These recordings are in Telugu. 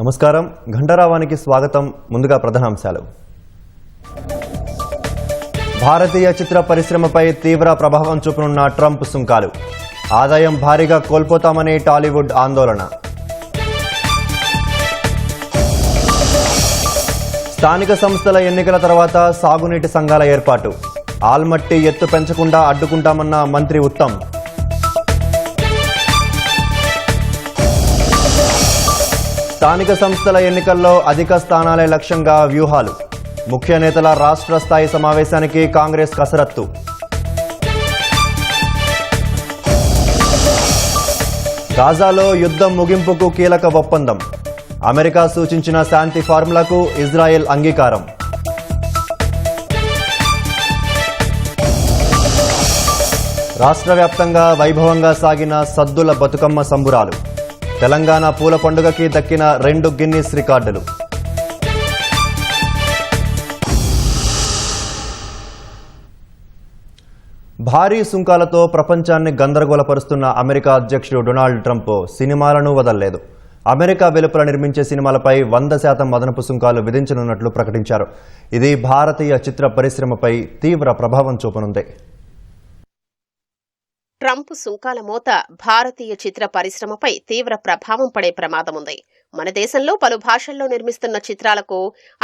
నమస్కారం ఘంటారావానికి స్వాగతం. ముందుగా ప్రధానాంశాలు. భారతీయ చిత్ర పరిశ్రమపై తీవ్ర ప్రభావం చూపనున్న ట్రంప్ సుంకాలు. ఆదాయం భారీగా కోల్పోతామని టాలీవుడ్ ఆందోళన. స్థానిక సంస్థల ఎన్నికల తర్వాత సాగునీటి సంఘాల ఏర్పాటు. ఆల్మట్టి ఎత్తు పెంచకుండా అడ్డుకుంటామన్న మంత్రి ఉత్తమ్. స్థానిక సంస్థల ఎన్నికల్లో అధిక స్థానాలే లక్ష్యంగా వ్యూహాలు. ముఖ్య నేతల రాష్ట్ర స్థాయి సమావేశానికి కాంగ్రెస్ కసరత్తు. గాజాలో యుద్ధం ముగింపుకు కీలక ఒప్పందం. అమెరికా సూచించిన శాంతి ఫార్ములాకు ఇజ్రాయెల్ అంగీకారం. రాష్ట్ర వ్యాప్తంగా వైభవంగా సాగిన సద్దుల బతుకమ్మ సంబురాలు. తెలంగాణ పూల పండుగకి దక్కిన 2 గిన్నిస్ రికార్డులు. భారీ సుంకాలతో ప్రపంచాన్ని గందరగోళపరుస్తున్న అమెరికా అధ్యక్షుడు డొనాల్డ్ ట్రంప్ సినిమాలను వదల్లేదు. అమెరికా వెలుపల నిర్మించే సినిమాలపై 100% అదనపు సుంకాలు విధించనున్నట్లు ప్రకటించారు. ఇది భారతీయ చిత్ర పరిశ్రమపై తీవ్ర ప్రభావం చూపనుంది. ట్రంప్ సుంకాల మోత భారతీయ చిత్ర పరిశ్రమపై తీవ్ర ప్రభావం పడే ప్రమాదం ఉంది. మన దేశంలో పలు భాషల్లో నిర్మిస్తున్న చిత్రాలకు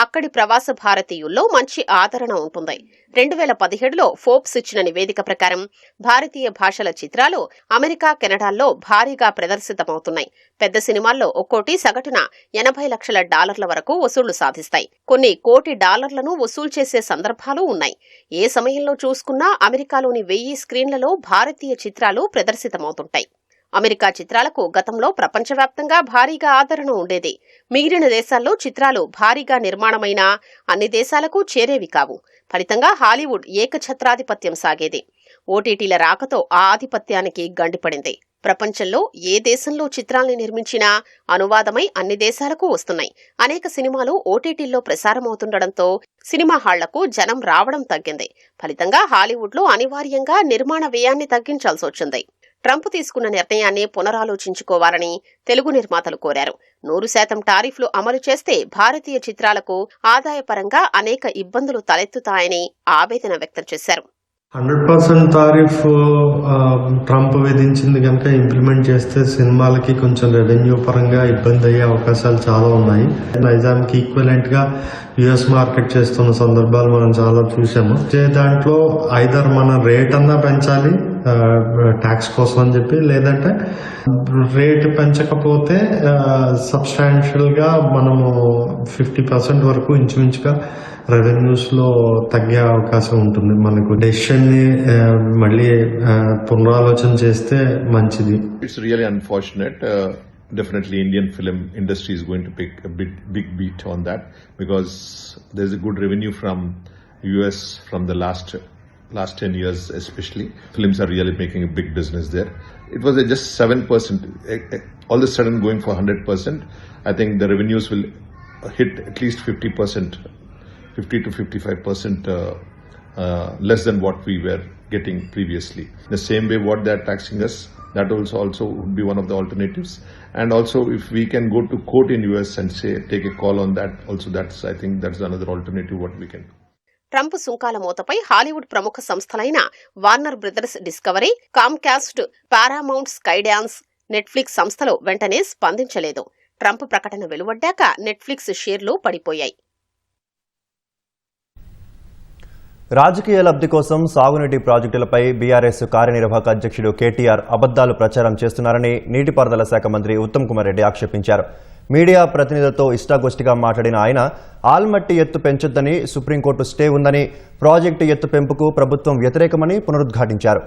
అక్కడి ప్రవాస భారతీయుల్లో మంచి ఆదరణ ఉంటుంది. 2017లో ఫోర్బ్స్ ఇచ్చిన నివేదిక ప్రకారం భారతీయ భాషల చిత్రాలు అమెరికా, కెనడాల్లో భారీగా ప్రదర్శితమవుతున్నాయి. పెద్ద సినిమాల్లో ఒక్కోటి సగటున $80 లక్షల వరకు వసూళ్లు సాధిస్తాయి. కొన్ని $1 కోటి వసూలు చేసే సందర్భాలు ఉన్నాయి. ఏ సమయంలో చూసుకున్నా అమెరికాలోని 1000 స్క్రీన్లలో భారతీయ చిత్రాలు ప్రదర్శితమవుతుంటాయి. అమెరికా చిత్రాలకు గతంలో ప్రపంచవ్యాప్తంగా భారీగా ఆదరణ ఉండేది. మిగిలిన దేశాల్లో చిత్రాలు భారీగా నిర్మాణమైన అన్ని దేశాలకు చేరేవి కావు. ఫలితంగా హాలీవుడ్ ఏకఛత్రాధిపత్యం సాగేది. ఓటీటీల రాకతో ఆ ఆధిపత్యానికి గండిపడింది. ప్రపంచంలో ఏ దేశంలో చిత్రాల్ని నిర్మించినా అనువాదమై అన్ని దేశాలకు వస్తున్నాయి. అనేక సినిమాలు ఓటీటీల్లో ప్రసారమవుతుండటంతో సినిమా హాళ్లకు జనం రావడం తగ్గింది. ఫలితంగా హాలీవుడ్లో అనివార్యంగా నిర్మాణ వ్యయాన్ని తగ్గించాల్సి వచ్చింది. ట్రంప్ తీసుకున్న నిర్ణయాన్ని పునరాలోచించుకోవాలని తెలుగు నిర్మాతలు కోరారు. 100% టారిఫ్లు అమలు చేస్తే భారతీయ చిత్రాలకు ఆదాయపరంగా అనేక ఇబ్బందులు తలెత్తుతాయని ఆవేదన వ్యక్తం చేశారు. 100% టారిఫ్ ట్రంప్ విధించింది కనుక ఇంప్లిమెంట్ చేస్తే సినిమాలకి కొంచెం రెవెన్యూ పరంగా ఇబ్బంది అయ్యే అవకాశాలు చాలా ఉన్నాయి. నైజాంకి ఈక్వలెంట్ గా యుఎస్ మార్కెట్ చేస్తున్న సందర్భాలు మనం చాలా చూసాము. దాంట్లో ఐదర్ మన రేట్ అన్నా పెంచాలి ట్యాక్స్ కోసం అని చెప్పి, లేదంటే రేట్ పెంచకపోతే సబ్స్టాన్షియల్ గా మనము 50% వరకు ఇంచుమించుగా రెవెన్యూస్ లో తగ్గే అవకాశం ఉంటుంది. మనకు డెసిషన్ ని మళ్ళీ పునరాలోచన చేస్తే మంచిది. It's really unfortunate. Definitely Indian film industry is going to take a big beat on that, because there's a good revenue from US from the last 10 years especially. Films are really making a big business there. It was just 7%. All of a sudden going for 100%, I think the revenues will hit at least 50%, 50 to 55% less than what we were getting previously. The same way what they're taxing us, that also would be one of the alternatives. And also if we can go to court in US and say take a call on that, also I think that's another alternative what we can do. Trump సుంకాల మోతపై హాలీవుడ్ ప్రముఖ సంస్థలైన Warner Brothers Discovery, Comcast, Paramount, Skydance, Netflix సంస్థలు వెంటనే స్పందించలేదు. ట్రంప్ ప్రకటన వెలువడ్డాక నెట్ఫ్లిక్స్ షేర్లు పడిపోయాయి. రాజకీయ లబ్ధి కోసం సాగునీటి ప్రాజెక్టులపై బీఆర్ఎస్ కార్యనిర్వాహక అధ్యక్షుడు కేటీఆర్ అబద్దాలు ప్రచారం చేస్తున్నారని నీటిపారుదల శాఖ మంత్రి ఉత్తమ్ కుమార్ రెడ్డి ఆక్షేపించారు. మీడియా ప్రతినిధులతో ఇష్టాగోష్ఠిగా మాట్లాడిన ఆయన ఆల్మట్టి ఎత్తు పెంచొద్దని సుప్రీంకోర్టు స్టే ఉందని, ప్రాజెక్టు ఎత్తు పెంపుకు ప్రభుత్వం వ్యతిరేకమని పునరుద్ఘాటించారు.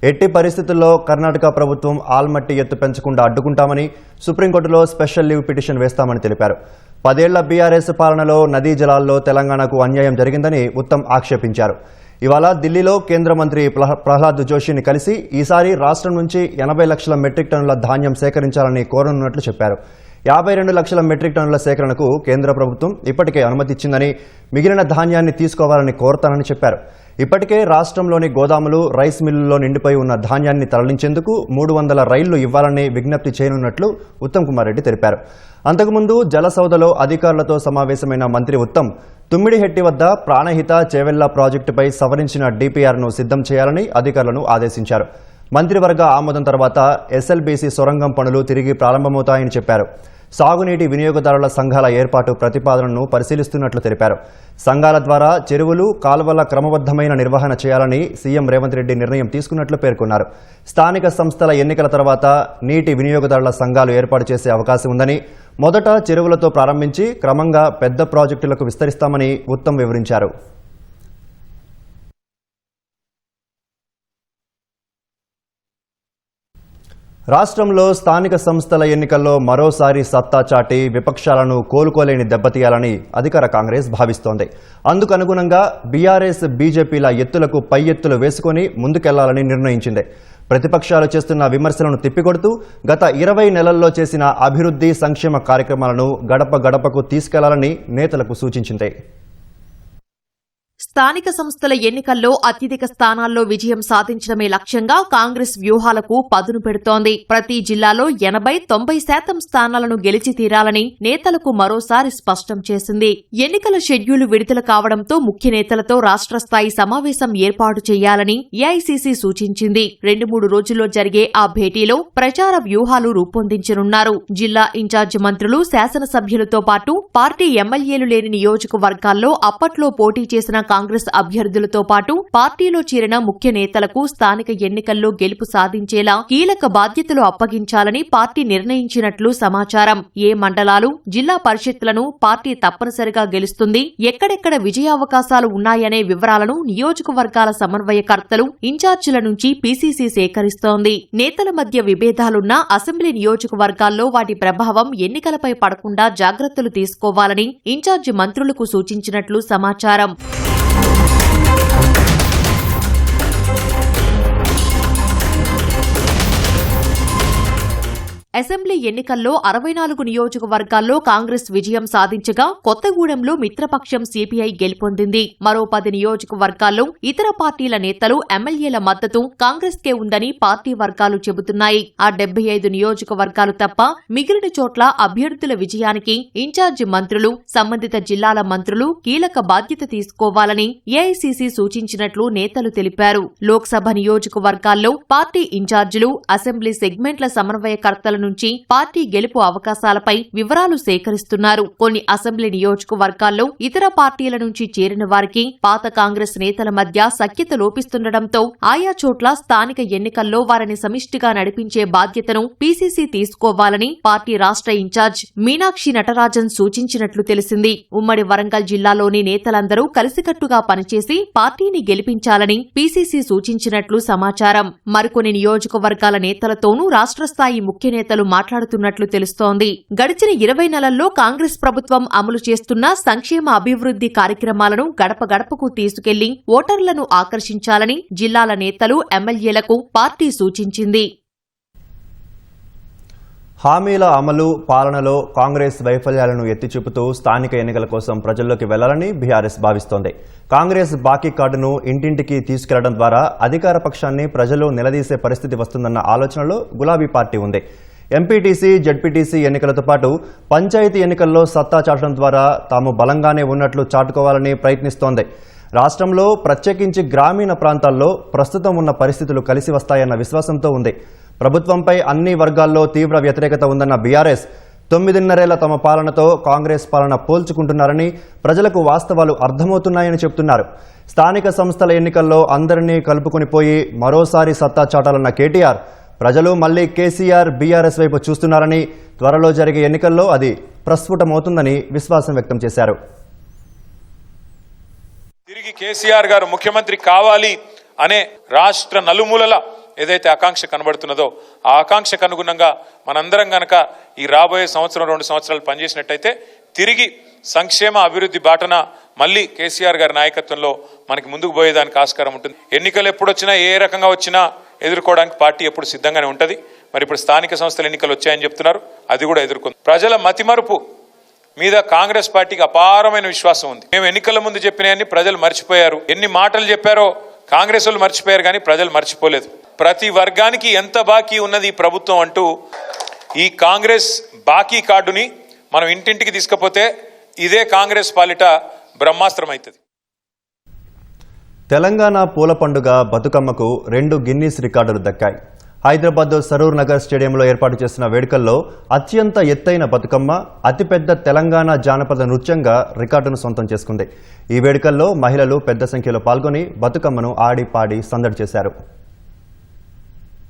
ఎట్టి పరిస్థితుల్లో కర్ణాటక ప్రభుత్వం ఆల్మట్టి ఎత్తు పెంచకుండా అడ్డుకుంటామని, సుప్రీంకోర్టులో స్పెషల్ లీవ్ పిటిషన్ వేస్తామని తెలిపారు. 10 ఏళ్ల బీఆర్ఎస్ పాలనలో నదీ జలాల్లో తెలంగాణకు అన్యాయం జరిగిందని ఉత్తమ్ ఆక్షేపించారు. ఇవాళ ఢిల్లీలో కేంద్ర మంత్రి ప్రహ్లాద్ జోషిని కలిసి ఈసారి రాష్ట్రం నుంచి 80 లక్షల మెట్రిక్ టన్నుల ధాన్యం సేకరించాలని కోరనున్నట్లు చెప్పారు. 52 లక్షల మెట్రిక్ టన్నుల సేకరణకు కేంద్ర ప్రభుత్వం ఇప్పటికే అనుమతి ఇచ్చిందని, మిగిలిన ధాన్యాన్ని తీసుకోవాలని కోరతానని చెప్పారు. ఇప్పటికే రాష్ట్రంలోని గోదాములు, రైస్ మిల్లుల్లో నిండిపోయి ఉన్న ధాన్యాన్ని తరలించేందుకు 300 రైళ్లు ఇవ్వాలని విజ్ఞప్తి చేయనున్నట్లు ఉత్తమ్ కుమార్ రెడ్డి తెలిపారు. అంతకుముందు జలసౌధలో అధికారులతో సమావేశమైన మంత్రి ఉత్తమ్ తుమ్మిడిహెట్టి వద్ద ప్రాణహిత చేవెళ్ల ప్రాజెక్టుపై సవరించిన డీపీఆర్ను సిద్ధం చేయాలని అధికారులను ఆదేశించారు. మంత్రివర్గ ఆమోదం తర్వాత ఎస్ఎల్బీసీ సొరంగం పనులు తిరిగి ప్రారంభమవుతాయని చెప్పారు. సాగునీటి వినియోగదారుల సంఘాల ఏర్పాటు ప్రతిపాదనను పరిశీలిస్తున్నట్లు తెలిపారు. సంఘాల ద్వారా చెరువులు, కాల్వల క్రమబద్దమైన నిర్వహణ చేయాలని సీఎం రేవంత్ రెడ్డి నిర్ణయం తీసుకున్నట్లు పేర్కొన్నారు. స్థానిక సంస్థల ఎన్నికల తర్వాత నీటి వినియోగదారుల సంఘాలు ఏర్పాటు చేసే అవకాశం ఉందని, మొదట చెరువులతో ప్రారంభించి క్రమంగా పెద్ద ప్రాజెక్టులకు విస్తరిస్తామని ఉత్తమ్ వివరించారు. రాష్ట్రంలో స్థానిక సంస్థల ఎన్నికల్లో మరోసారి సత్తా చాటి విపక్షాలను కోలుకోలేని దెబ్బతీయాలని అధికార కాంగ్రెస్ భావిస్తోంది. అందుకనుగుణంగా బీఆర్ఎస్, బీజేపీల ఎత్తులకు పై ఎత్తులు వేసుకుని ముందుకెళ్లాలని నిర్ణయించింది. ప్రతిపక్షాలు చేస్తున్న విమర్శలను తిప్పికొడుతూ గత 20 నెలల్లో చేసిన అభివృద్ధి, సంక్షేమ కార్యక్రమాలను గడప గడపకు తీసుకెళ్లాలని నేతలకు సూచించింది. స్థానిక సంస్థల ఎన్నికల్లో అత్యధిక స్థానాల్లో విజయం సాధించడమే లక్ష్యంగా కాంగ్రెస్ వ్యూహాలకు పదును పెడుతోంది. ప్రతి జిల్లాలో 80-90% స్థానాలను గెలిచి తీరాలని నేతలకు మరోసారి స్పష్టం చేసింది. ఎన్నికల షెడ్యూల్ విడుదల కావడంతో ముఖ్య నేతలతో రాష్ట్ర స్థాయి సమావేశం ఏర్పాటు చేయాలని ఏఐసీసీ సూచించింది. 2-3 రోజుల్లో జరిగే ఆ భేటీలో ప్రచార వ్యూహాలు రూపొందించనున్నారు. జిల్లా ఇన్ఛార్జి మంత్రులు, శాసనసభ్యులతో పాటు పార్టీ ఎమ్మెల్యేలు లేని నియోజకవర్గాల్లో అప్పట్లో పోటీ చేసిన కాంగ్రెస్ అభ్యర్థులతో పాటు పార్టీలో చేరిన ముఖ్య నేతలకు స్థానిక ఎన్నికల్లో గెలుపు సాధించేలా కీలక బాధ్యతలు అప్పగించాలని పార్టీ నిర్ణయించినట్లు సమాచారం. ఏ మండలాలు, జిల్లా పరిషత్లను పార్టీ తప్పనిసరిగా గెలుస్తుంది, ఎక్కడెక్కడ విజయావకాశాలు ఉన్నాయనే వివరాలను నియోజకవర్గాల సమన్వయకర్తలు, ఇన్ఛార్జీల నుంచి పీసీసీ సేకరిస్తోంది. నేతల మధ్య విభేదాలున్న అసెంబ్లీ నియోజకవర్గాల్లో వాటి ప్రభావం ఎన్నికలపై పడకుండా జాగ్రత్తలు తీసుకోవాలని ఇన్ఛార్జి మంత్రులకు సూచించినట్లు సమాచారం. అసెంబ్లీ ఎన్నికల్లో 64 నియోజకవర్గాల్లో కాంగ్రెస్ విజయం సాధించగా కొత్తగూడెంలో మిత్రపక్షం సిపిఐ గెలుపొందింది. మరో 10 నియోజకవర్గాల్లో ఇతర పార్టీల నేతలు, ఎమ్మెల్యేల మద్దతు కాంగ్రెస్కే ఉందని పార్టీ వర్గాలు చెబుతున్నాయి. ఆ 75 నియోజకవర్గాలు తప్ప మిగిలిన చోట్ల అభ్యర్థుల విజయానికి ఇన్ఛార్జి మంత్రులు, సంబంధిత జిల్లాల మంత్రులు కీలక బాధ్యత తీసుకోవాలని ఏఐసీసీ సూచించినట్లు నేతలు తెలిపారు. లోక్సభ నియోజకవర్గాల్లో పార్టీ ఇన్ఛార్జీలు, అసెంబ్లీ సెగ్మెంట్ల సమన్వయకర్తల నుంచి పార్టీ గెలుపు అవకాశాలపై వివరాలు సేకరిస్తున్నారు. కొన్ని అసెంబ్లీ నియోజకవర్గాల్లో ఇతర పార్టీల నుంచి చేరిన వారికి పాత కాంగ్రెస్ నేతల మధ్య సఖ్యత లోపిస్తుండటంతో ఆయా చోట్ల స్థానిక ఎన్నికల్లో వారిని సమిష్టిగా నడిపించే బాధ్యతను పీసీసీ తీసుకోవాలని పార్టీ రాష్ట్ర ఇన్ఛార్జ్ మీనాక్షి నటరాజన్ సూచించినట్లు తెలిసింది. ఉమ్మడి వరంగల్ జిల్లాలోని నేతలందరూ కలిసికట్టుగా పనిచేసి పార్టీని గెలిపించాలని పీసీసీ సూచించినట్లు సమాచారం. మరికొన్ని నియోజకవర్గాల నేతలతోనూ రాష్ట్ర స్థాయి ముఖ్య నేతలు మాట్లాడుతున్నట్లు తెలుస్తోంది. గడిచిన 20 నెలల్లో కాంగ్రెస్ ప్రభుత్వం అమలు చేస్తున్న సంక్షేమ, అభివృద్ధి కార్యక్రమాలను గడప గడపకు తీసుకెళ్లి ఓటర్లను ఆకర్షించాలని జిల్లాల నేతలు, ఎమ్మెల్యేలకు పార్టీ సూచించింది. హామీల అమలు, పాలనలో కాంగ్రెస్ వైఫల్యాలను ఎత్తిచూపుతూ స్థానిక ఎన్నికల కోసం ప్రజల్లోకి వెళ్లాలని బీఆర్ఎస్ భావిస్తోంది. కాంగ్రెస్ బాకీ కార్డును ఇంటింటికి తీసుకెళ్లడం ద్వారా అధికార పక్షాన్ని ప్రజలు నిలదీసే పరిస్థితి వస్తుందన్న ఆలోచనలో గులాబీ పార్టీ ఉంది. ఎంపీటీసీ, జడ్పీటీసీ ఎన్నికలతో పాటు పంచాయతీ ఎన్నికల్లో సత్తా చాటడం ద్వారా తాము బలంగానే ఉన్నట్లు చాటుకోవాలని ప్రయత్నిస్తోంది. రాష్ట్రంలో ప్రత్యేకించి గ్రామీణ ప్రాంతాల్లో ప్రస్తుతం ఉన్న పరిస్థితులు కలిసి వస్తాయన్న విశ్వాసంతో ఉంది. ప్రభుత్వంపై అన్ని వర్గాల్లో తీవ్ర వ్యతిరేకత ఉందన్న బీఆర్ఎస్ 9.5 తమ పాలనతో కాంగ్రెస్ పాలన పోల్చుకుంటున్నారని, ప్రజలకు వాస్తవాలు అర్థమవుతున్నాయని చెబుతున్నారు. స్థానిక సంస్థల ఎన్నికల్లో అందరినీ కలుపుకొనిపోయి మరోసారి సత్తా చాటాలన్న కేటీఆర్ ప్రజలు మళ్లీ కేసీఆర్, బీఆర్ఎస్ వైపు చూస్తున్నారని, త్వరలో జరిగే ఎన్నికల్లో అది ప్రస్ఫుటమవుతుందని విశ్వాసం వ్యక్తం చేశారు. తిరిగి కేసీఆర్ గారు ముఖ్యమంత్రి కావాలి అనే రాష్ట్ర నలుమూలల ఏదైతే ఆకాంక్ష కనబడుతున్నదో ఆ ఆకాంక్షకు అనుగుణంగా మనందరం గనక ఈ రాబోయే సంవత్సరం 2 సంవత్సరాలు పనిచేసినట్టయితే తిరిగి సంక్షేమ, అభివృద్ధి బాటన మళ్ళీ కేసీఆర్ గారి నాయకత్వంలో మనకి ముందుకు పోయేదానికి ఆస్కారం ఉంటుంది. ఎన్నికలు ఎప్పుడొచ్చినా, ఏ రకంగా వచ్చినా ఎదుర్కోవడానికి పార్టీ ఎప్పుడు సిద్ధంగానే ఉంటుంది. మరి ఇప్పుడు స్థానిక సంస్థల ఎన్నికలు వచ్చాయని చెప్తున్నారు, అది కూడా ఎదుర్కొంది. ప్రజల మతిమరుపు మీద కాంగ్రెస్ పార్టీకి అపారమైన విశ్వాసం ఉంది. మేము ఎన్నికల ముందు చెప్పినవన్నీ ప్రజలు మర్చిపోయారు. ఎన్ని మాటలు చెప్పారో కాంగ్రెస్ వాళ్ళు మర్చిపోయారు, కానీ ప్రజలు మర్చిపోలేదు. ప్రతి వర్గానికి ఎంత బాకీ ఉన్నది ఈ ప్రభుత్వం అంటూ ఈ కాంగ్రెస్ బాకీ కార్డుని మనం ఇంటింటికి తీసుకపోతే ఇదే కాంగ్రెస్ పాలిట బ్రహ్మాస్త్రం అవుతుంది. తెలంగాణ పూల పండుగ బతుకమ్మకు 2 గిన్నీస్ రికార్డులు దక్కాయి. హైదరాబాద్ సరూర్ నగర్ స్టేడియంలో ఏర్పాటు చేసిన వేడుకల్లో అత్యంత ఎత్తైన బతుకమ్మ అతిపెద్ద తెలంగాణ జానపద నృత్యంగా రికార్డును సొంతం చేసుకుంది. ఈ వేడుకల్లో మహిళలు పెద్ద సంఖ్యలో పాల్గొని బతుకమ్మను ఆడి పాడి సందడి చేశారు.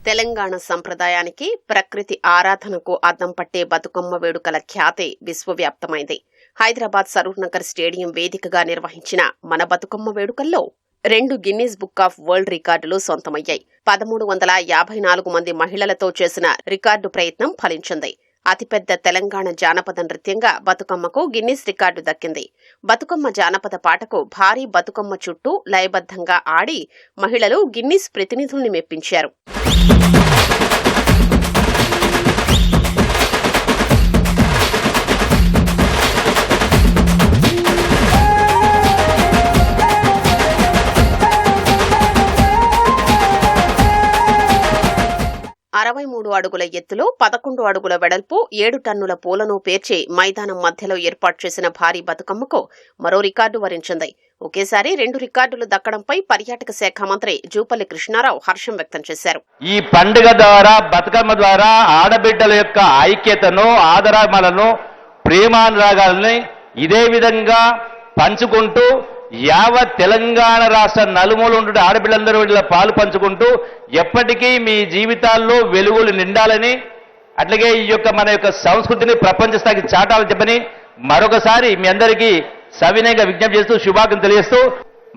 తెలంగాణ సంప్రదాయానికి ప్రకృతి ఆరాధనకు అద్దం పట్టే బతుకమ్మ వేడుకల ఖ్యాతి విశ్వవ్యాప్తమైంది. హైదరాబాద్ సరూర్ నగర్ స్టేడియం వేదికగా నిర్వహించిన మన బతుకమ్మ వేడుకల్లో 2 గిన్నీస్ బుక్ ఆఫ్ వరల్డ్ రికార్డులు సొంతమయ్యాయి. 1354 మంది మహిళలతో చేసిన రికార్డు ప్రయత్నం ఫలించింది. అతిపెద్ద తెలంగాణ జానపద నృత్యంగా బతుకమ్మకు గిన్నీస్ రికార్డు దక్కింది. బతుకమ్మ జానపద పాటకు భారీ బతుకమ్మ చుట్టూ లయబద్ధంగా ఆడి మహిళలు గిన్నీస్ ప్రతినిధుల్ని మెప్పించారు. అడుగుల ఎత్తులో 11 అడుగుల వెడల్పు 7 టన్నుల పూలను పేర్చి మైదానం మధ్యలో ఏర్పాటు చేసిన భారీ బతుకమ్మకు మరో రికార్డు వరించింది. ఒకేసారి 2 రికార్డులు దక్కడంపై పర్యాటక శాఖ మంత్రి జూపల్లి కృష్ణారావు హర్షం వ్యక్తం చేశారు. ఈ పండుగ ద్వారా బతుకమ్మ ద్వారా ఆడబిడ్డల యొక్క ఐక్యతను, ఆదరాలను, ప్రేమానురాగాలని ఇదే విధంగా పంచుకుంటూ యావత్ తెలంగాణ రాష్ట్ర నలుమూల ఉండే ఆడపిల్లందరూ వీళ్ళ పాలు పంచుకుంటూ ఎప్పటికీ మీ జీవితాల్లో వెలుగులు నిండాలని, అట్లాగే ఈ యొక్క మన యొక్క సంస్కృతిని ప్రపంచ స్థాయికి చాటాలని చెప్పని మరొకసారి మీ అందరికీ సవినయంగా విజ్ఞప్తి చేస్తూ శుభాకాంక్షలు తెలియజేస్తూ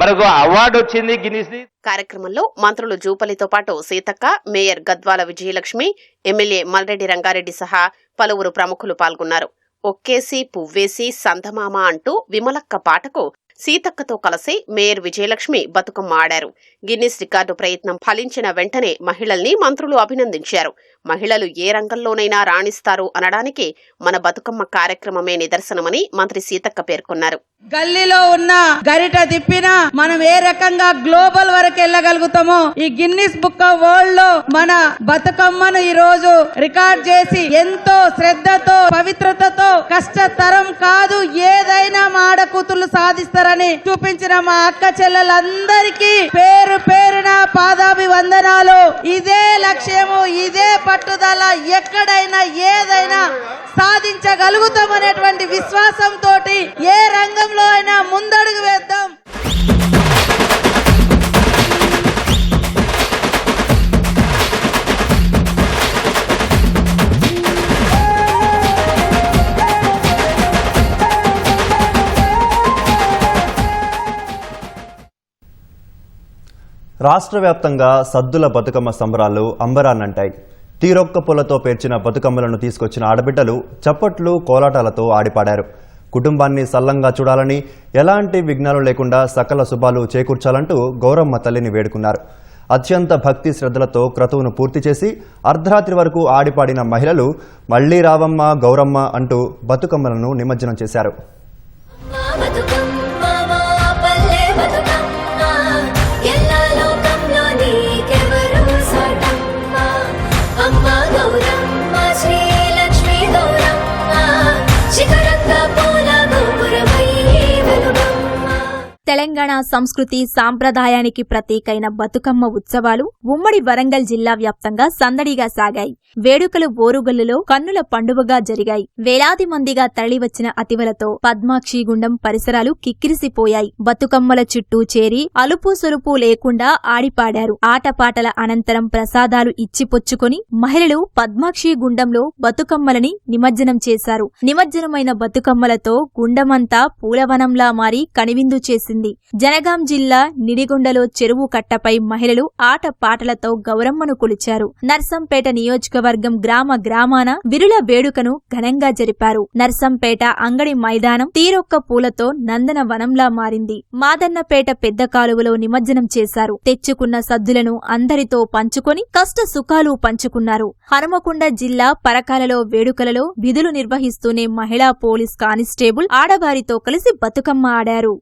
మనకు అవార్డు వచ్చింది గిన్నీస్. కార్యక్రమంలో మంత్రులు జూపల్లితో పాటు సీతక్క, మేయర్ గద్వాల విజయలక్ష్మి, ఎమ్మెల్యే మల్రెడ్డి రంగారెడ్డి సహా పలువురు ప్రముఖులు పాల్గొన్నారు. ఒక్కేసి పువ్వేసి సందమామ అంటూ విమలక్క పాటకు సీతక్కతో కలిసి మేయర్ విజయలక్ష్మి బతుకమ్మ ఆడారు. గిన్నిస్ రికార్డు ప్రయత్నం ఫలించిన వెంటనే మహిళల్ని మంత్రులు అభినందించారు. మహిళలు ఏ రంగంలోనైనా రాణిస్తారు అనడానికి మన బతుకమ్మ కార్యక్రమమే నిదర్శనమని మంత్రి సీతక్క పేర్కొన్నారు. గల్లీలో ఉన్న గరిట తిప్పినా మనం ఏ రకంగా గ్లోబల్ వరకు వెళ్ళగలుగుతామో ఈ గిన్నిస్ బుక్ ఆఫ్ వరల్డ్ లో మన బతుకమ్మను ఈ రోజు రికార్డ్ చేసి ఎంతో శ్రద్ధతో, పవిత్రతతో, కష్టతరం కాదు ఏదైనా మా ఆడకూతులు సాధిస్తారని చూపించిన మా అక్క చెల్లెలందరికీ పేరు పేరున పాదాభివందనాలు. ఇదే లక్ష్యము, ఇదే పట్టుదల, ఎక్కడైనా ఏదైనా సాధించగలుగుతామనేటువంటి విశ్వాసంతో ఏ రంగంలో అయినా ముందడుగు వేద్దాం. రాష్ట్ర వ్యాప్తంగా సద్దుల బతుకమ్మ సంబరాలు అంబరాన్నంటాయి. తీరొక్క పూలతో పేర్చిన బతుకమ్మలను తీసుకొచ్చిన ఆడబిడ్డలు చప్పట్లు, కోలాటాలతో ఆడిపాడారు. కుటుంబాన్ని సల్లంగా చూడాలని, ఎలాంటి విఘ్నాలు లేకుండా సకల శుభాలు చేకూర్చాలంటూ గౌరమ్మ తల్లిని వేడుకున్నారు. అత్యంత భక్తి శ్రద్ధలతో క్రతువును పూర్తి చేసి అర్ధరాత్రి వరకు ఆడిపాడిన మహిళలు మళ్లీ రావమ్మ గౌరమ్మ అంటూ బతుకమ్మలను నిమజ్జనం చేశారు. తెలంగాణ సంస్కృతి సాంప్రదాయానికి ప్రతీకైన బతుకమ్మ ఉత్సవాలు ఉమ్మడి వరంగల్ జిల్లా వ్యాప్తంగా సందడిగా సాగాయి. వేడుకలు ఓరుగల్లులో కన్నుల పండువగా జరిగాయి. వేలాది మందిగా తరలివచ్చిన అతివలతో పద్మాక్షిగుండం పరిసరాలు కిక్కిరిసిపోయాయి. బతుకమ్మల చుట్టూ చేరి అలుపు సొలుపు లేకుండా ఆడిపాడారు. ఆటపాటల అనంతరం ప్రసాదాలు ఇచ్చిపుచ్చుకొని మహిళలు పద్మాక్షిగుండంలో బతుకమ్మలని నిమజ్జనం చేశారు. నిమజ్జనమైన బతుకమ్మలతో గుండమంతా పూలవనంలా మారి కనివిందు చేసింది. జనగాం జిల్లా నిడిగొండలో చెరువు కట్టపై మహిళలు ఆట పాటలతో గౌరమ్మను కొలిచారు. నర్సంపేట నియోజకవర్గం నియోజకవర్గం గ్రామాన విరుల వేడుకను ఘనంగా జరిపారు. నర్సంపేట అంగడి మైదానం తీరొక్క పూలతో నందన వనంలా మారింది. మాదన్నపేట పెద్ద కాలువలో నిమజ్జనం చేశారు. తెచ్చుకున్న సద్దులను అందరితో పంచుకొని కష్ట సుఖాలు పంచుకున్నారు. హనుమకొండ జిల్లా పరకాలలో వేడుకలలో విధులు నిర్వహిస్తూనే మహిళా పోలీస్ కానిస్టేబుల్ ఆడవారితో కలిసి బతుకమ్మ ఆడారు.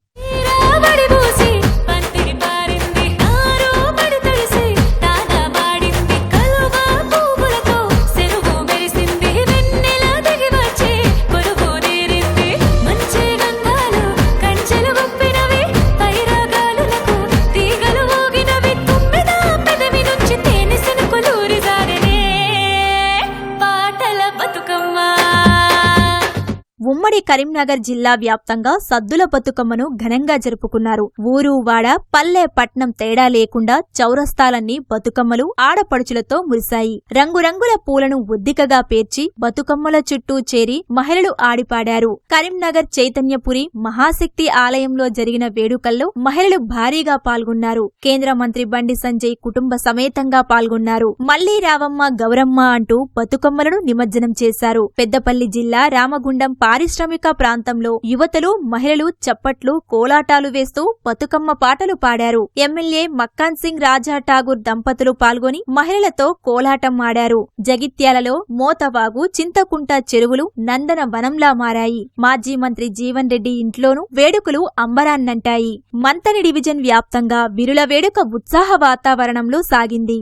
ఉమ్మడి కరీంనగర్ జిల్లా వ్యాప్తంగా సద్దుల బతుకమ్మను ఘనంగా జరుపుకున్నారు. ఊరు వాడ పల్లె పట్నం తేడా లేకుండా చౌరస్తాలన్నీ బతుకమ్మలు ఆడపడుచులతో మురిశాయి. రంగురంగుల పూలను ఒద్దికగా పేర్చి బతుకమ్మల చుట్టూ చేరి మహిళలు ఆడిపాడారు. కరీంనగర్ చైతన్యపురి మహాశక్తి ఆలయంలో జరిగిన వేడుకల్లో మహిళలు భారీగా పాల్గొన్నారు. కేంద్ర మంత్రి బండి సంజయ్ కుటుంబ సమేతంగా పాల్గొన్నారు. మళ్లీ రావమ్మ గౌరమ్మ అంటూ బతుకమ్మలను నిమజ్జనం చేశారు. పెద్దపల్లి జిల్లా రామగుండం పారిశ్రామిక ప్రాంతంలో యువతలు మహిళలు చప్పట్లు కోలాటాలు వేస్తూ బతుకమ్మ పాటలు పాడారు. ఎమ్మెల్యే మక్కాన్ సింగ్ రాజా ఠాగూర్ దంపతులు పాల్గొని మహిళలతో కోలాటం ఆడారు. జగిత్యాలలో మోతవాగు చింతకుంట చెరువులు నందన వనంలా మారాయి. మాజీ మంత్రి జీవన్ రెడ్డి ఇంట్లోనూ వేడుకలు అంబరాన్నంటాయి. మంతని డివిజన్ వ్యాప్తంగా విరుల వేడుక ఉత్సాహ వాతావరణంలో సాగింది.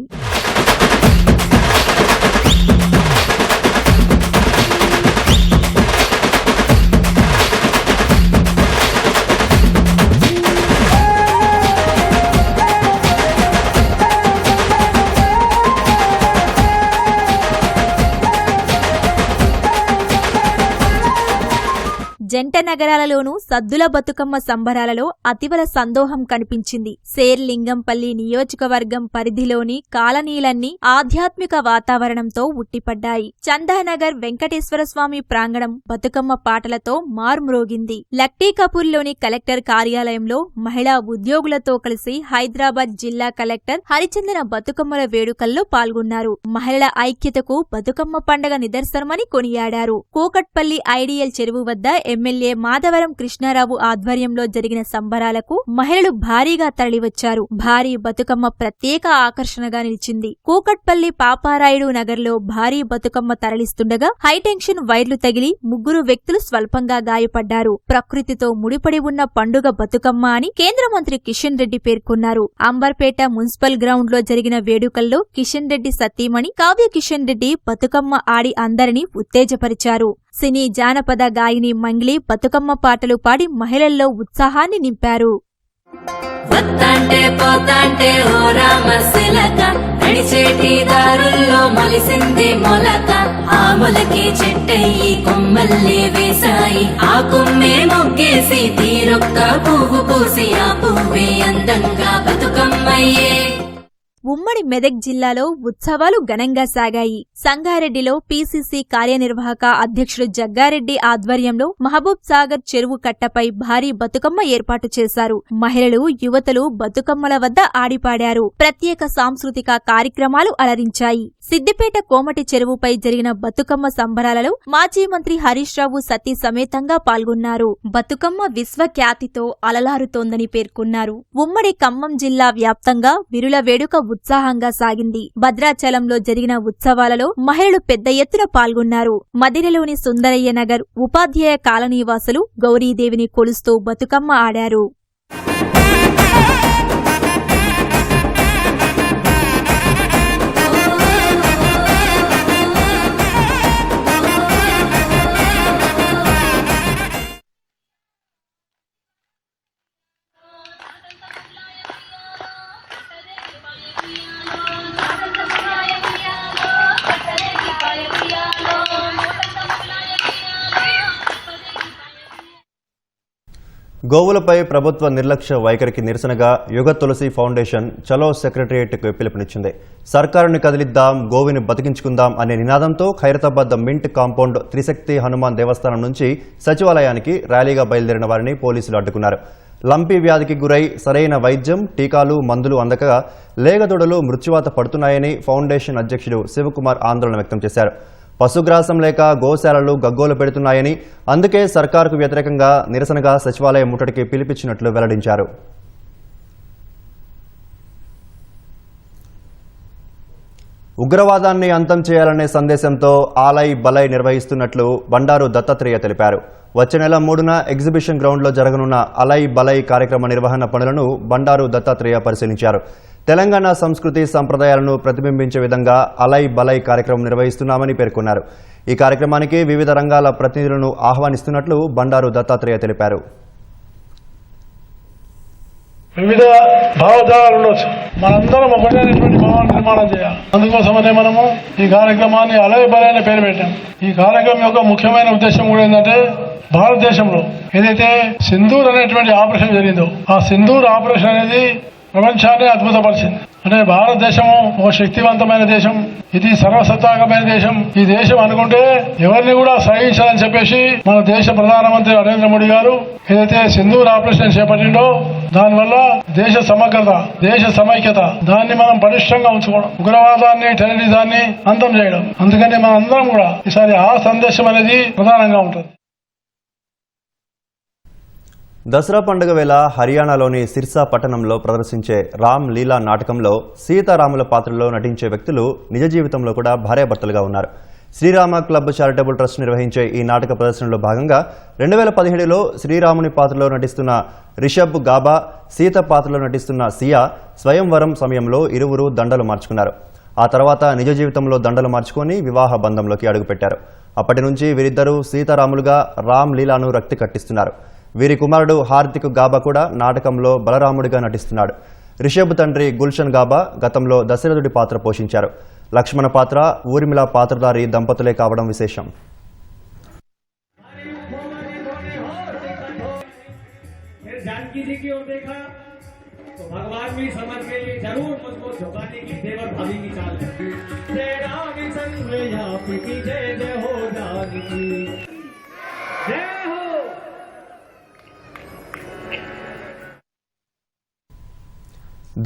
జంట నగరాలలోనూ సద్దుల బతుకమ్మ సంబరాలలో అతివల సందోహం కనిపించింది. శేర్లింగంపల్లి నియోజకవర్గం పరిధిలోని కాలనీలన్నీ ఆధ్యాత్మిక వాతావరణంతో ఉట్టిపడ్డాయి. చందానగర్ వెంకటేశ్వరస్వామి ప్రాంగణం బతుకమ్మ పాటలతో మార్మ్రోగింది. లక్టీకపూర్లోని కలెక్టర్ కార్యాలయంలో మహిళా ఉద్యోగులతో కలిసి హైదరాబాద్ జిల్లా కలెక్టర్ హరిచందన బతుకమ్మల వేడుకల్లో పాల్గొన్నారు. మహిళల ఐక్యతకు బతుకమ్మ పండగ నిదర్శనమని కొనియాడారు. కూకట్పల్లి ఐడియల్ చెరువు వద్ద ఎమ్మెల్యే మాధవరం కృష్ణారావు ఆధ్వర్యంలో జరిగిన సంబరాలకు మహిళలు భారీగా తరలివచ్చారు. భారీ బతుకమ్మ ప్రత్యేక ఆకర్షణగా నిలిచింది. కూకట్పల్లి పాపారాయుడు నగర్లో భారీ బతుకమ్మ తరలిస్తుండగా హైటెన్షన్ వైర్లు తగిలి 3 వ్యక్తులు స్వల్పంగా గాయపడ్డారు. ప్రకృతితో ముడిపడి ఉన్న పండుగ బతుకమ్మ అని కేంద్ర మంత్రి కిషన్ రెడ్డి పేర్కొన్నారు. అంబర్పేట మున్సిపల్ గ్రౌండ్ లో జరిగిన వేడుకల్లో కిషన్ రెడ్డి సతీమణి కావ్య కిషన్ రెడ్డి బతుకమ్మ ఆడి అందరినీ ఉత్తేజపరిచారు. సినీ జానపద గాయని మంగ్లీ బతుకమ్మ పాటలు పాడి మహిళల్లో ఉత్సాహాన్ని నింపారు. వత్తాంటే పోతాంటే ఓ రామశిలక నడిచేటి దారుల్లో మొలిసింది మొలక ఆ మొలకి చెట్టయ్యి కొమ్మల్లే వేసాయి ఆ కొమ్మే మొగ్గేసి తీరొక్క పువ్వు పూసి ఆ పువ్వే అందంగా బతుకమ్మయ్యే. ఉమ్మడి మెదక్ జిల్లాలో ఉత్సవాలు ఘనంగా సాగాయి. సంగారెడ్డిలో పీసీసీ కార్యనిర్వాహక అధ్యక్షుడు జగ్గారెడ్డి ఆధ్వర్యంలో మహబూబ్ సాగర్ చెరువు కట్టపై భారీ బతుకమ్మ ఏర్పాటు చేశారు. మహిళలు యువతలు బతుకమ్మల వద్ద ఆడిపాడారు. ప్రత్యేక సాంస్కృతిక కార్యక్రమాలు అలరించాయి. సిద్దిపేట కోమటి చెరువుపై జరిగిన బతుకమ్మ సంబరాలలో మాజీ మంత్రి హరీష్ రావు సతీ సమేతంగా పాల్గొన్నారు. బతుకమ్మ విశ్వఖ్యాతితో అలలారుతోందని పేర్కొన్నారు. ఉమ్మడి ఖమ్మం జిల్లా వ్యాప్తంగా విరుల వేడుక ఉత్సాహంగా సాగింది. భద్రాచలంలో జరిగిన ఉత్సవాలలో మహిళలు పెద్ద ఎత్తున పాల్గొన్నారు. మదిరలోని సుందరయ్య నగర్ ఉపాధ్యాయ కాలనీవాసులు గౌరీదేవిని కొలుస్తూ బతుకమ్మ ఆడారు. గోవులపై ప్రభుత్వ నిర్లక్ష్య వైఖరికి నిరసనగా యుగ తులసి ఫౌండేషన్ చలో సెక్రటరియట్కు పిలుపునిచ్చింది. సర్కారుని కదిలిద్దాం, గోవిని బతికించుకుందాం అనే నినాదంతో ఖైరతాబాద్ మింట్ కాంపౌండ్ త్రిశక్తి హనుమాన్ దేవస్థానం నుంచి సచివాలయానికి ర్యాలీగా బయలుదేరిన వారిని పోలీసులు అడ్డుకున్నారు. లంపీ వ్యాధికి గురై సరైన వైద్యం, టీకాలు, మందులు అందక లేగదొడలు మృత్యువాత పడుతున్నాయని ఫౌండేషన్ అధ్యక్షుడు శివకుమార్ ఆందోళన వ్యక్తం చేశారు. పశుగ్రాసం లేక గోశాలలు గగ్గోలు పెడుతున్నాయని, అందుకే సర్కారుకు వ్యతిరేకంగా నిరసనగా సచివాలయ ముట్టడికి పిలిపించినట్లు వెల్లడించారు. ఉగ్రవాదాన్ని అంతం చేయాలనే సందేశంతో ఆలై బలై నిర్వహిస్తున్నట్లు బండారు దత్తాత్రేయ తెలిపారు. వచ్చే నెల 3న ఎగ్జిబిషన్ గ్రౌండ్లో జరగనున్న అలై బలై కార్యక్రమ నిర్వహణ పనులను బండారు దత్తాత్రేయ పరిశీలించారు. తెలంగాణ సంస్కృతి సంప్రదాయాలను ప్రతిబింబించే విధంగా అలై బలై కార్యక్రమం నిర్వహిస్తున్నామని పేర్కొన్నారు. ఈ కార్యక్రమానికి వివిధ రంగాల ప్రతినిధులను ఆహ్వానిస్తున్నట్లు బండారు దత్తాత్రేయ తెలిపారు. వివిధ భావజాలాలు ఉండొచ్చు, మనందరం ఒకటైనటువంటి భావాన్ని నిర్మాణం చేయాలి. అందుకోసమనే మనము ఈ కార్యక్రమాన్ని అలై బలై అనే పేరు పెట్టాం. ఈ కార్యక్రమం యొక్క ముఖ్యమైన ఉద్దేశం కూడా ఏంటంటే, భారతదేశంలో ఏదైతే సింధూర్ అనేటువంటి ఆపరేషన్ జరిగిందో, ఆ సింధూర్ ఆపరేషన్ అనేది ప్రపంచాన్ని అద్భుతపరిచింది. అంటే భారతదేశము ఒక శక్తివంతమైన దేశం, ఇది సర్వసత్తాకమైన దేశం. ఈ దేశం అనుకుంటే ఎవరిని కూడా సహించాలని చెప్పేసి మన దేశ ప్రధానమంత్రి నరేంద్ర మోడీ గారు ఏదైతే సింధూర్ ఆపరేషన్ చేపట్టిండో, దానివల్ల దేశ సమగ్రత, దేశ సమైక్యత, దాన్ని మనం పటిష్టంగా ఉంచుకోవడం, ఉగ్రవాదాన్ని, టెర్రరిజాన్ని అంతం చేయడం. అందుకని మన అందరం కూడా ఈసారి ఆ సందేశం అనేది ప్రధానంగా ఉంటుంది. దసరా పండుగ వేళ హర్యానాలోని సిర్సా పట్టణంలో ప్రదర్శించే రామ్ లీలా నాటకంలో సీతారాముల పాత్రలో నటించే వ్యక్తులు నిజ జీవితంలో కూడా భార్యాభర్తలుగా ఉన్నారు. శ్రీరామ క్లబ్ చారిటబుల్ ట్రస్ట్ నిర్వహించే ఈ నాటక ప్రదర్శనలో భాగంగా 2017లో శ్రీరాముని పాత్రలో నటిస్తున్న రిషబ్ గాబా, సీత పాత్రలో నటిస్తున్న సియా స్వయంవరం సమయంలో ఇరువురు దండలు మార్చుకున్నారు. ఆ తర్వాత నిజ జీవితంలో దండలు మార్చుకొని వివాహ బంధంలోకి అడుగుపెట్టారు. అప్పటి నుంచి వీరిద్దరూ సీతారాములుగా రామ్ లీలాను రక్తి కట్టిస్తున్నారు. వీరి కుమారుడు హార్దిక్ గాబా కూడా నాటకంలో బలరాముడిగా నటిస్తున్నాడు. రిషబ్ తండ్రి గుల్షన్ గాబా గతంలో దశరథుడి పాత్ర పోషించారు. లక్ష్మణ పాత్ర, ఊర్మిళ పాత్రధారి దంపతులే కావడం విశేషం.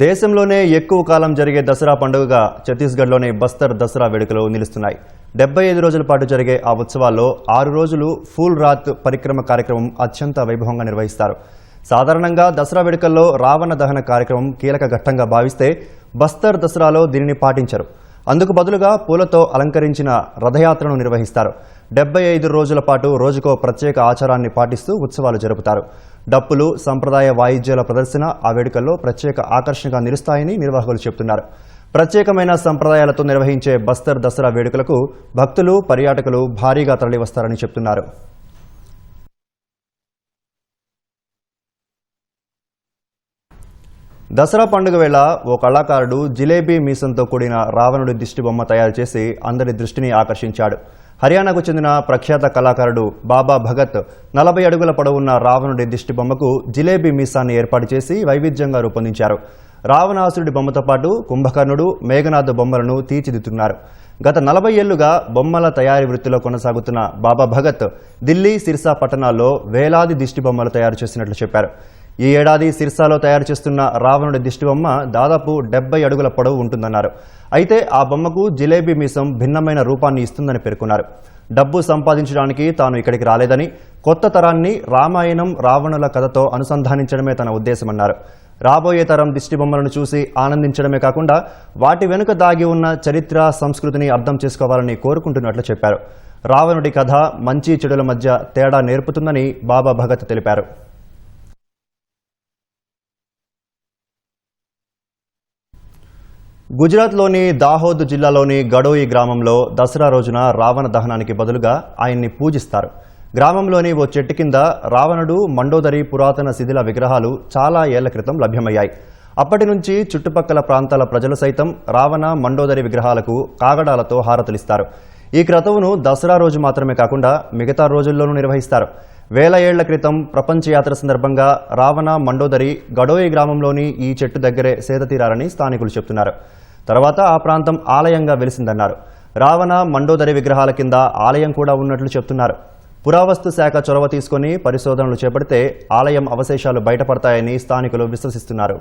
దేశంలోనే ఎక్కువ కాలం జరిగే దసరా పండుగగా ఛత్తీస్గఢ్లోని బస్తర్ దసరా వేడుకలు నిలుస్తున్నాయి. 75 రోజుల పాటు జరిగే ఆ ఉత్సవాల్లో 6 రోజులు ఫూల్ రాత్ పరిక్రమ కార్యక్రమం అత్యంత వైభవంగా నిర్వహిస్తారు. సాధారణంగా దసరా వేడుకల్లో రావణ దహన కార్యక్రమం కీలక ఘట్టంగా భావిస్తే బస్తర్ దసరాలో దీనిని పాటించరు. అందుకు బదులుగా పూలతో అలంకరించిన రథయాత్రను నిర్వహిస్తారు. 75 రోజుల పాటు రోజుకో ప్రత్యేక ఆచారాన్ని పాటిస్తూ ఉత్సవాలు జరుపుతారు. డప్పులు, సంప్రదాయ వాయిద్యాల ప్రదర్శన ఆ వేడుకల్లో ప్రత్యేక ఆకర్షణగా నిలుస్తాయని నిర్వాహకులు చెబుతున్నారు. ప్రత్యేకమైన సంప్రదాయాలతో నిర్వహించే బస్తర్ దసరా వేడుకలకు భక్తులు, పర్యాటకులు భారీగా తరలివస్తారని చెబుతున్నారు. దసరా పండుగ వేళ ఓ కళాకారుడు జిలేబీ మీసంతో కూడిన రావణుడి దిష్టిబొమ్మ తయారు చేసి అందరి దృష్టిని ఆకర్షించాడు. హర్యానాకు చెందిన ప్రఖ్యాత కళాకారుడు బాబా భగత్ 40 అడుగుల పొడవున్న రావణుడి దిష్టిబొమ్మకు జిలేబీ మీసాన్ని ఏర్పాటు చేసి వైవిధ్యంగా రూపొందించారు. రావణాసురుడి బొమ్మతో పాటు కుంభకర్ణుడు, మేఘనాథ్ బొమ్మలను తీర్చిదిద్దుతున్నారు. గత 40 ఏళ్లుగా బొమ్మల తయారీ వృత్తిలో కొనసాగుతున్న బాబా భగత్ ఢిల్లీ, సిర్సా పట్టణాల్లో వేలాది దిష్టిబొమ్మలు తయారు చేసినట్లు చెప్పారు. ఈ ఏడాది సిర్సాలో తయారు చేస్తున్న రావణుడి దిష్టిబొమ్మ దాదాపు 70 అడుగుల పొడవు ఉంటుందన్నారు. అయితే ఆ బొమ్మకు జిలేబీ మీసం భిన్నమైన రూపాన్ని ఇస్తుందని పేర్కొన్నారు. డబ్బు సంపాదించడానికి తాను ఇక్కడికి రాలేదని, కొత్త తరాన్ని రామాయణం, రావణుల కథతో అనుసంధానించడమే తన ఉద్దేశమన్నారు. రాబోయే తరం దిష్టిబొమ్మలను చూసి ఆనందించడమే కాకుండా వాటి వెనుక దాగి ఉన్న చరిత్ర, సంస్కృతిని అర్థం చేసుకోవాలని కోరుకుంటున్నట్లు చెప్పారు. రావణుడి కథ మంచి చెడుల మధ్య తేడా నేర్పుతుందని బాబా భగత్ తెలిపారు. గుజరాత్లోని దాహోద్ జిల్లాలోని గడోయి గ్రామంలో దసరా రోజున రావణ దహనానికి బదులుగా ఆయన్ని పూజిస్తారు. గ్రామంలోని ఓ చెట్టు కింద రావణుడు, మండోదరి పురాతన శిథిల విగ్రహాలు చాలా ఏళ్ల క్రితం లభ్యమయ్యాయి. అప్పటి నుంచి చుట్టుపక్కల ప్రాంతాల ప్రజలు సైతం రావణ, మండోదరి విగ్రహాలకు కాగడాలతో హారతులిస్తారు. ఈ క్రతువును దసరా రోజు మాత్రమే కాకుండా మిగతా రోజుల్లోనూ నిర్వహిస్తారు. వేల ఏళ్ల క్రితం ప్రపంచ యాత్ర సందర్భంగా రావణ, మండోదరి గడోయి గ్రామంలోని ఈ చెట్టు దగ్గరే సేదతీరారని స్థానికులు చెబుతున్నారు. తర్వాత ఆ ప్రాంతం ఆలయంగా వెలిసిందన్నారు. రావణ, మండోదరి విగ్రహాల కింద ఆలయం కూడా ఉన్నట్లు చెబుతున్నారు. పురావస్తు శాఖ చొరవ తీసుకుని పరిశోధనలు చేపడితే ఆలయం అవశేషాలు బయటపడతాయని స్థానికులు విశ్వసిస్తున్నారు.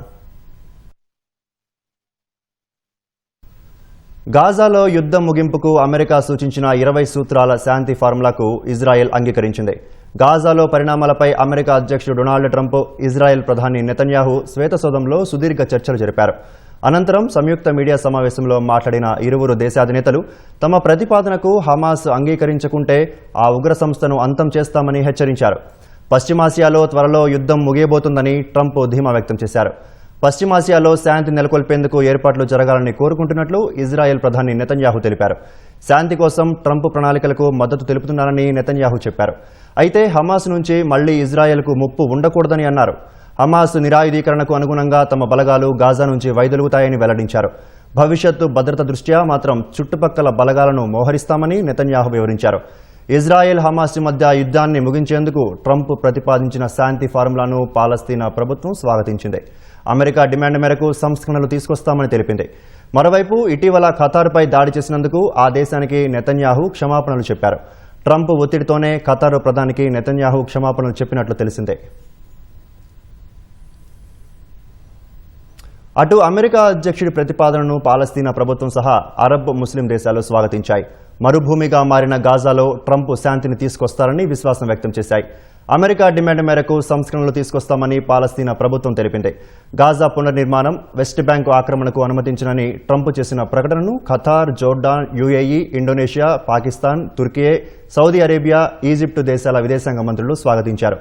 గాజాలో యుద్ధం ముగింపుకు అమెరికా సూచించిన 20 సూత్రాల శాంతి ఫార్ములాకు ఇజ్రాయెల్ అంగీకరించింది. గాజాలో పరిణామాలపై అమెరికా అధ్యక్షుడు డొనాల్డ్ ట్రంప్, ఇజ్రాయెల్ ప్రధాని నెతన్యాహు శ్వేతసౌధంలో సుదీర్ఘ చర్చలు జరిపారు. అనంతరం సంయుక్త మీడియా సమావేశంలో మాట్లాడిన ఇరువురు దేశాధినేతలు తమ ప్రతిపాదనకు హమాస్ అంగీకరించకుంటే ఆ ఉగ్ర సంస్థను అంతం చేస్తామని హెచ్చరించారు. పశ్చిమాసియాలో త్వరలో యుద్ధం ముగియబోతుందని ట్రంప్ ధీమా వ్యక్తం చేశారు. పశ్చిమాసియాలో శాంతి నెలకొల్పేందుకు ఏర్పాట్లు జరగాలని కోరుకుంటున్నట్లు ఇజ్రాయెల్ ప్రధాని నెతన్యాహు తెలిపారు. శాంతి కోసం ట్రంప్ ప్రణాళికలకు మద్దతు తెలుపుతున్నారని నెతన్యాహు చెప్పారు. అయితే హమాస్ నుంచి మళ్లీ ఇజ్రాయెల్కు ముప్పు ఉండకూడదని అన్నారు. హమాస్ నిరాయుధీకరణకు అనుగుణంగా తమ బలగాలు గాజా నుంచి వైదొలుగుతాయని వెల్లడించారు. భవిష్యత్తు భద్రత దృష్ట్యా మాత్రం చుట్టుపక్కల బలగాలను మోహరిస్తామని నెతన్యాహు వివరించారు. ఇజ్రాయెల్ హమాస్ మధ్య యుద్ధాన్ని ముగించేందుకు ట్రంప్ ప్రతిపాదించిన శాంతి ఫార్ములాను పాలస్తీనా ప్రభుత్వం స్వాగతించింది. అమెరికా డిమాండ్ మేరకు సంస్కరణలు తీసుకొస్తామని తెలిపింది. మరోవైపు ఇటీవల ఖతార్పై దాడి చేసినందుకు ఆ దేశానికి నెతన్యాహు క్షమాపణలు చెప్పారు. ట్రంప్ ఒత్తిడితోనే ఖతార్ ప్రధానికి నెతన్యాహు క్షమాపణలు చెప్పినట్లు తెలిసిందే. అటు అమెరికా అధ్యక్షుడి ప్రతిపాదనను పాలస్తీనా ప్రభుత్వం సహా అరబ్ ముస్లిం దేశాలు స్వాగతించాయి. మరుభూమిగా మారిన గాజాలో ట్రంప్ శాంతిని తీసుకొస్తారని విశ్వాసం వ్యక్తం చేశాయి. అమెరికా డిమాండ్ మేరకు సంస్కరణలు తీసుకొస్తామని పాలస్తీనా ప్రభుత్వం తెలిపింది. గాజా పునర్నిర్మాణం, వెస్ట్ బ్యాంకు ఆక్రమణకు అనుమతించనని ట్రంప్ చేసిన ప్రకటనను Qatar, Jordan, UAE, Indonesia, Pakistan, Türkiye, Saudi Arabia, Egypt దేశాల విదేశాంగ మంత్రులు స్వాగతించారు.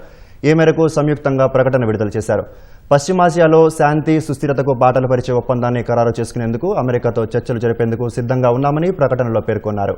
ఈ మేరకు సంయుక్తంగా ప్రకటన విడుదల చేశారు. పశ్చిమాసియాలో శాంతి, సుస్థిరతకు బాటలు పరిచే ఒప్పందాన్ని ఖరారు చేసుకునేందుకు అమెరికాతో చర్చలు జరిపేందుకు సిద్ధంగా ఉన్నామని ప్రకటనలో పేర్కొన్నారు.